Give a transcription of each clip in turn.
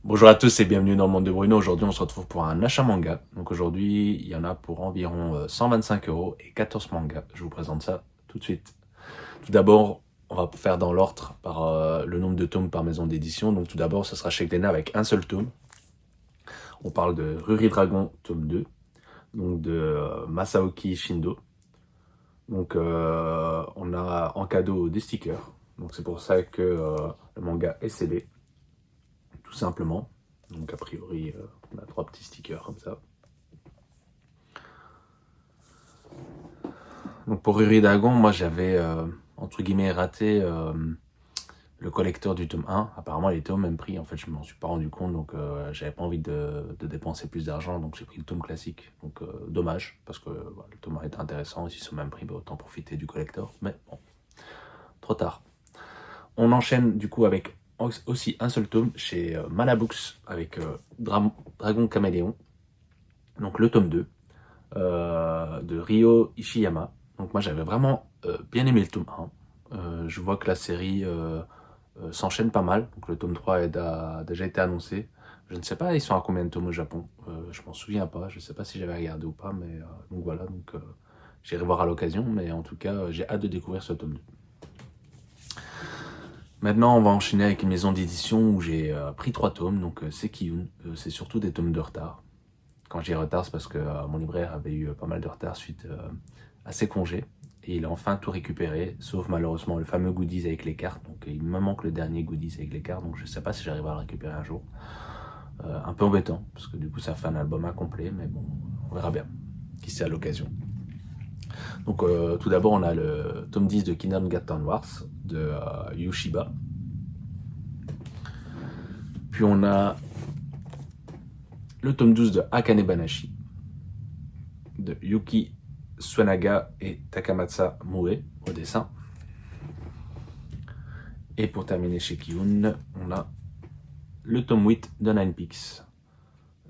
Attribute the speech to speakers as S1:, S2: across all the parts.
S1: Bonjour à tous et bienvenue dans le monde de Bruno. Aujourd'hui, on se retrouve pour un achat manga. Donc aujourd'hui, il y en a pour environ 125 € et 14 mangas. Je vous présente ça tout de suite. Tout d'abord, on va faire dans l'ordre par le nombre de tomes par maison d'édition. Donc tout d'abord, ce sera chez Glénat avec un seul tome. On parle de Ruri Dragon, tome 2. Donc de Masaoki Shindo. Donc on a en cadeau des stickers. Donc c'est pour ça que le manga est scellé. Tout simplement. Donc a priori, on a 3 petits stickers comme ça. Donc pour Ruri Dragon, moi j'avais entre guillemets raté le collector du tome 1. Apparemment il était au même prix, en fait je m'en suis pas rendu compte, donc j'avais pas envie de dépenser plus d'argent, donc j'ai pris le tome classique. Donc dommage, parce que le tome 1 était intéressant, et si c'est au même prix, autant profiter du collector, mais bon, trop tard. On enchaîne du coup avec aussi un seul tome chez Malabooks avec Dragon Caméléon, donc le tome 2 de Ryo Ishiyama. Donc moi j'avais vraiment bien aimé le tome 1. Je vois que la série s'enchaîne pas mal. Donc le tome 3 a déjà été annoncé. Je ne sais pas, ils sont à combien de tomes au Japon. Je m'en souviens pas. Je ne sais pas si j'avais regardé ou pas. Mais donc voilà, donc, j'irai voir à l'occasion. Mais en tout cas, j'ai hâte de découvrir ce tome 2. Maintenant, on va enchaîner avec une maison d'édition où j'ai pris 3 tomes. Donc c'est Kiyun. C'est surtout des tomes de retard. Quand j'ai retard, c'est parce que mon libraire avait eu pas mal de retard suite à ses congés. Et il a enfin tout récupéré, sauf malheureusement le fameux goodies avec les cartes. Donc il me manque le dernier goodies avec les cartes, donc je ne sais pas si j'arriverai à le récupérer un jour. Un peu embêtant, parce que du coup ça fait un album incomplet, mais bon, on verra bien, qui sait à l'occasion. Donc tout d'abord on a le tome 10 de Kingdom Garden Wars de Yoshiba. Puis on a le tome 12 de Akane Banashi de Yuki Suenaga et Takamatsu Mue au dessin. Et pour terminer chez Kiyun, on a le tome 8 de Nine Peaks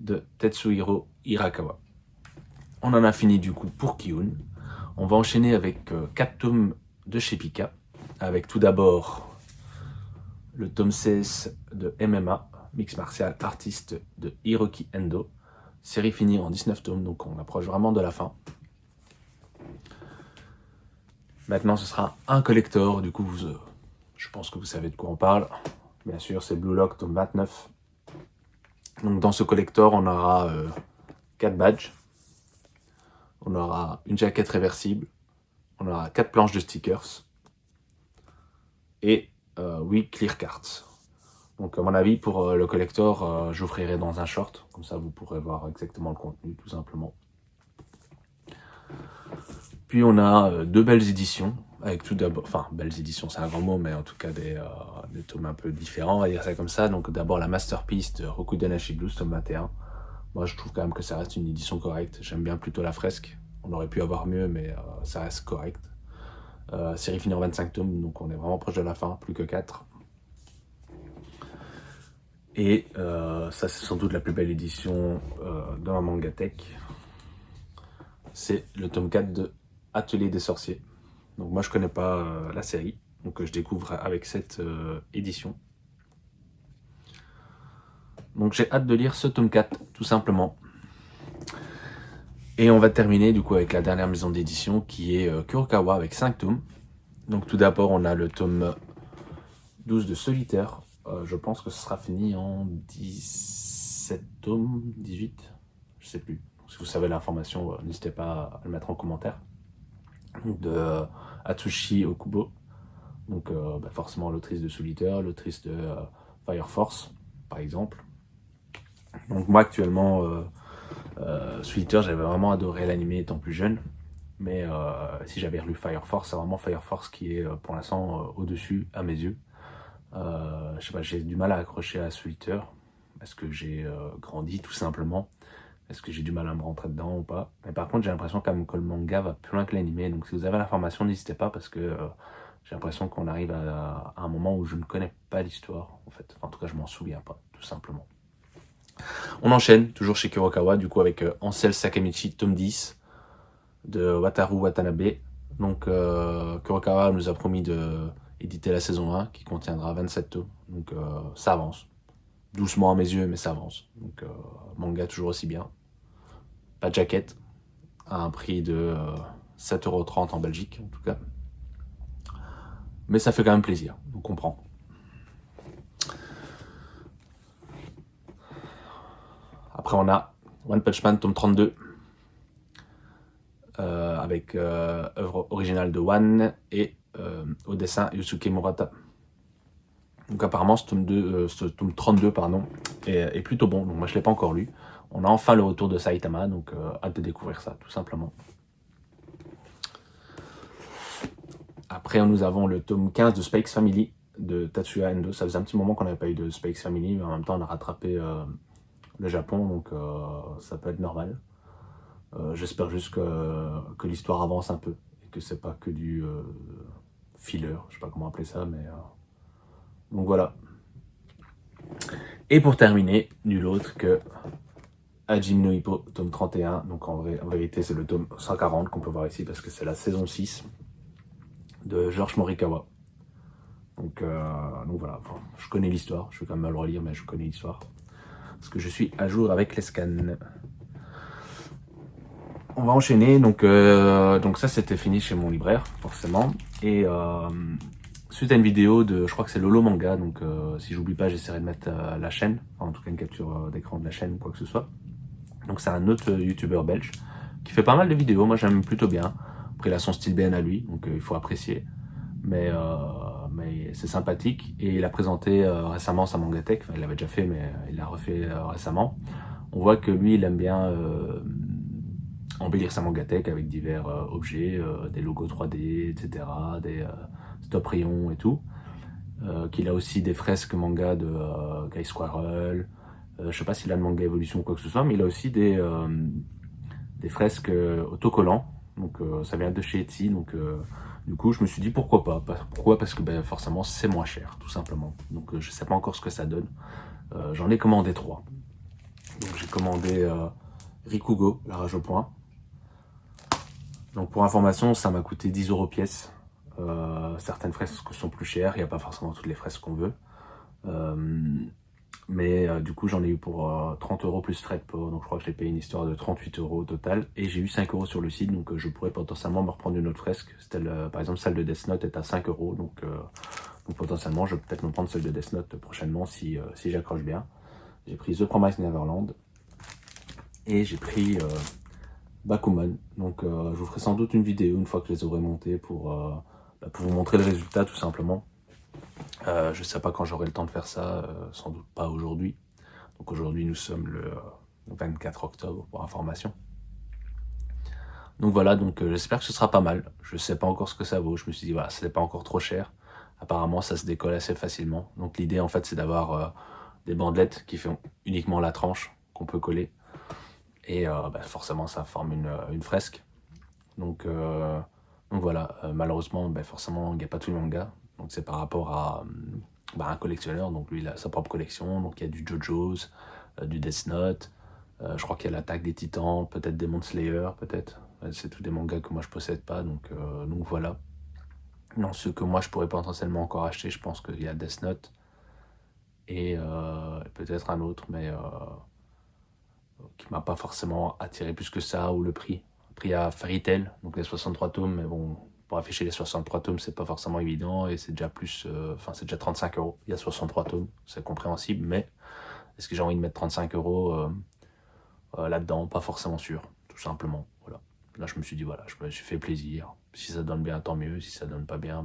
S1: de Tetsuhiro Hirakawa. On en a fini du coup pour Kiyun. On va enchaîner avec 4 tomes de chez Pika, avec tout d'abord le tome 16 de MMA, Mix Martial Artiste de Hiroki Endo. Série finie en 19 tomes, donc on approche vraiment de la fin. Maintenant, ce sera un collector, du coup, je pense que vous savez de quoi on parle. Bien sûr, c'est Blue Lock, tome 29. Donc, dans ce collector, on aura 4 badges. On aura une jaquette réversible. On aura 4 planches de stickers. Et 8 clear cards. Donc, à mon avis, pour le collector, j'offrirai dans un short. Comme ça, vous pourrez voir exactement le contenu, tout simplement. Puis on a 2 belles éditions, avec tout d'abord, enfin belles éditions c'est un grand mot, mais en tout cas des tomes un peu différents, on va dire ça comme ça. Donc d'abord la Masterpiece de Rokudenashi Blues, tome 21. Moi je trouve quand même que ça reste une édition correcte, j'aime bien plutôt la fresque, on aurait pu avoir mieux, mais ça reste correct. Série finie en 25 tomes, donc on est vraiment proche de la fin, plus que 4. Et ça c'est sans doute la plus belle édition de la Mangatech. C'est le tome 4 de Atelier des sorciers. Donc moi je connais pas la série, donc je découvre avec cette édition. Donc j'ai hâte de lire ce tome 4, tout simplement. Et on va terminer du coup avec la dernière maison d'édition qui est Kurokawa avec 5 tomes. Donc tout d'abord on a le tome 12 de Solitaire. Je pense que ce sera fini en 17 tomes, 18, je sais plus. Si vous savez l'information, n'hésitez pas à le mettre en commentaire. Donc de Atsushi Okubo. Donc forcément l'autrice de Solitaire, l'autrice de Fire Force, par exemple. Donc moi actuellement, Solitaire, j'avais vraiment adoré l'anime étant plus jeune. Mais si j'avais relu Fire Force, c'est vraiment Fire Force qui est pour l'instant au-dessus à mes yeux. Je sais pas, j'ai du mal à accrocher à Solitaire. Est-ce que j'ai grandi tout simplement? Est-ce que j'ai du mal à me rentrer dedans ou pas? Mais par contre, j'ai l'impression que le manga va plus loin que l'anime. Donc si vous avez l'information, n'hésitez pas parce que j'ai l'impression qu'on arrive à un moment où je ne connais pas l'histoire, en fait. Enfin, en tout cas, je m'en souviens pas, tout simplement. On enchaîne, toujours chez Kurokawa, du coup, avec Ansel Sakamichi, tome 10, de Wataru Watanabe. Donc, Kurokawa nous a promis d'éditer la saison 1, qui contiendra 27 tomes. Donc, ça avance. doucement à mes yeux, mais ça avance. Donc manga toujours aussi bien. Pas de jaquette, à un prix de 7,30 € en Belgique en tout cas. Mais ça fait quand même plaisir, donc on prend. Après on a One Punch Man tome 32, avec œuvre originale de One et au dessin Yusuke Murata. Donc apparemment ce tome 32 est plutôt bon, donc moi je ne l'ai pas encore lu. On a enfin le retour de Saitama, donc hâte de découvrir ça tout simplement. Après nous avons le tome 15 de Spy X Family de Tatsuya Endo. Ça faisait un petit moment qu'on n'avait pas eu de Spy X Family, mais en même temps on a rattrapé le Japon, donc ça peut être normal. J'espère juste que l'histoire avance un peu, et que c'est pas que du filler, je sais pas comment appeler ça, mais donc voilà. Et pour terminer, nul autre que Hajime no Ippo, tome 31, donc en vérité c'est le tome 140 qu'on peut voir ici parce que c'est la saison 6 de George Morikawa. Donc voilà, enfin, je connais l'histoire, je vais quand même le relire, mais je connais l'histoire. Parce que je suis à jour avec les scans. On va enchaîner, donc ça c'était fini chez mon libraire, forcément. Et suite à une vidéo de, je crois que c'est Lolo Manga, donc si j'oublie pas, j'essaierai de mettre la chaîne, enfin, en tout cas une capture d'écran de la chaîne ou quoi que ce soit. Donc c'est un autre youtubeur belge qui fait pas mal de vidéos, moi j'aime plutôt bien. Après il a son style BN à lui, donc il faut apprécier. Mais c'est sympathique, et il a présenté récemment sa Mangatech, enfin, il l'avait déjà fait mais il l'a refait récemment. On voit que lui il aime bien embellir sa Mangatech avec divers objets, des logos 3D, etc., des stop rayons et tout. Qu'il a aussi des fresques manga de Guy Squirrel, je sais pas s'il a de manga évolution ou quoi que ce soit, mais il a aussi des fresques autocollants, donc ça vient de chez Etsy, donc du coup je me suis dit pourquoi pas. Pourquoi? Parce que forcément c'est moins cher, tout simplement. Donc je sais pas encore ce que ça donne. J'en ai commandé 3. Donc j'ai commandé Rikugo, la rage au point. Donc pour information, ça m'a coûté 10 € pièce. Certaines fresques sont plus chères, il n'y a pas forcément toutes les fresques qu'on veut. Mais du coup j'en ai eu pour 30 € plus frais de port, donc je crois que j'ai payé une histoire de 38 € au total, et j'ai eu 5 € sur le site, donc je pourrais potentiellement me reprendre une autre fresque. Par exemple celle de Death Note est à 5 €, donc potentiellement je vais peut-être me prendre celle de Death Note prochainement si j'accroche bien. J'ai pris The Promised Neverland et j'ai pris Bakuman, donc je vous ferai sans doute une vidéo une fois que je les aurai montés pour vous montrer le résultat tout simplement. Je sais pas quand j'aurai le temps de faire ça, sans doute pas aujourd'hui. Donc aujourd'hui nous sommes le 24 octobre pour information. Donc voilà, donc j'espère que ce sera pas mal. Je sais pas encore ce que ça vaut, je me suis dit voilà, c'était pas encore trop cher. Apparemment ça se décolle assez facilement. Donc l'idée en fait c'est d'avoir des bandelettes qui font uniquement la tranche qu'on peut coller. Et forcément ça forme une fresque. Donc voilà, malheureusement forcément il n'y a pas tout le manga. Donc c'est par rapport à un collectionneur, donc lui il a sa propre collection. Donc il y a du JoJo's, du Death Note, je crois qu'il y a l'Attaque des Titans, peut-être Demon Slayer, peut-être. C'est tous des mangas que moi je possède pas, donc voilà. Dans ceux que moi je pourrais potentiellement encore acheter, je pense qu'il y a Death Note et peut-être un autre, mais qui m'a pas forcément attiré plus que ça, ou le prix. Après il y a Fairy Tail, donc les 63 tomes, mais bon, pour afficher les 63 tomes c'est pas forcément évident, et c'est déjà plus, c'est déjà 35 €. Il y a 63 tomes, c'est compréhensible, mais est-ce que j'ai envie de mettre 35 € là-dedans? Pas forcément sûr, tout simplement. Voilà. Là je me suis dit voilà, je me suis fait plaisir. Si ça donne bien, tant mieux. Si ça donne pas bien,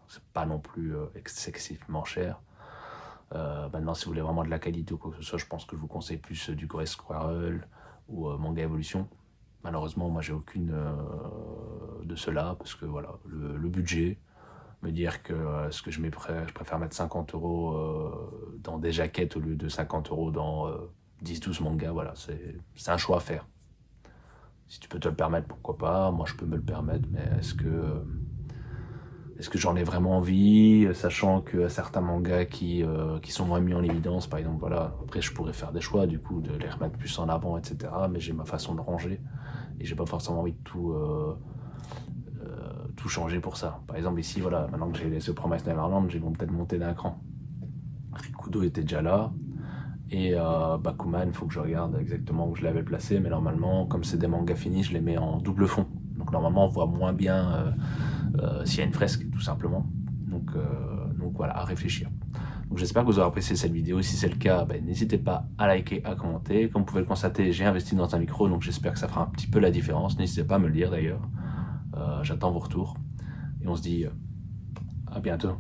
S1: c'est pas non plus excessivement cher. Maintenant, si vous voulez vraiment de la qualité ou quoi que ce soit, je pense que je vous conseille plus du Guy Squirrel ou Manga Evolution. Malheureusement, moi j'ai aucune de cela, parce que voilà, le budget, me dire que ce que je préfère mettre 50 € dans des jaquettes au lieu de 50 € dans 10-12 mangas, voilà, c'est un choix à faire. Si tu peux te le permettre, pourquoi pas. Moi je peux me le permettre, mais est-ce que j'en ai vraiment envie, sachant que certains mangas qui sont moins mis en évidence, par exemple, voilà, après je pourrais faire des choix du coup de les remettre plus en avant, etc. Mais j'ai ma façon de ranger et j'ai pas forcément envie de tout changer pour ça. Par exemple ici, voilà, maintenant que j'ai The Promised Neverland, j'ai peut-être monté d'un cran. Rikudo était déjà là, Et Bakuman, il faut que je regarde exactement où je l'avais placé, mais normalement, comme c'est des mangas finis, je les mets en double fond. Donc normalement, on voit moins bien s'il y a une fresque, tout simplement. Donc voilà, à réfléchir. Donc j'espère que vous aurez apprécié cette vidéo. Si c'est le cas, n'hésitez pas à liker, à commenter. Comme vous pouvez le constater, j'ai investi dans un micro, donc j'espère que ça fera un petit peu la différence. N'hésitez pas à me le dire d'ailleurs. J'attends vos retours. Et on se dit à bientôt.